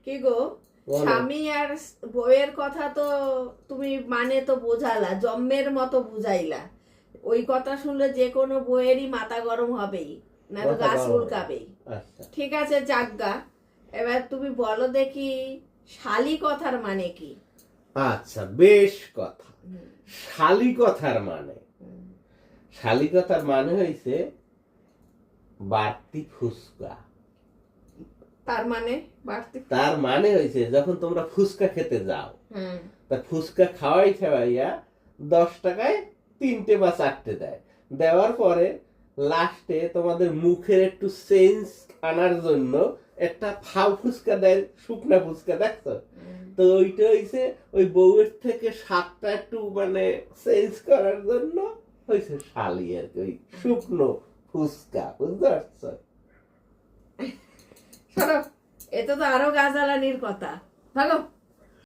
কি গো, স্বামী আর বউয়ের কথা তো তুমি মানে তো বোঝালা, জম্মের মতো বুঝাইলা। ওই কথা শুনলে যে কোনো বউয়েরই মাথা গরম হবেই, না তো গা চুলকাবেই। ঠিক আছে, যাজ্ঞা, এবার তুমি বলো দেখি শালি কথার মানে কি? আচ্ছা, বেশ কথা। শালি কথার মানে হইছে বাড়তি ফুসকা। তার মানে হইছে যখন তোমরা ফুসকা খেতে যাও, তা ফুসকা খাওয়াইয়া 10 টাকায় 3টে বা 4টে দেয়। দেওয়ার পরে লাস্টে তোমাদের মুখের একটু সেন্স আনার জন্য একটা ফাউ ফুসকা দেয়, শুকনা ফুসকা, দেখছো? তো ওইটা হইছে ওই বউয়ের থেকে স্বাদটা একটু মানে চেঞ্জ করার জন্য হইছে শালি আর কি, ওই শুকনো ফুসকা, বুঝতে পারছো? সরো, এটা তো আরো গাজালানির কথা। ভালো।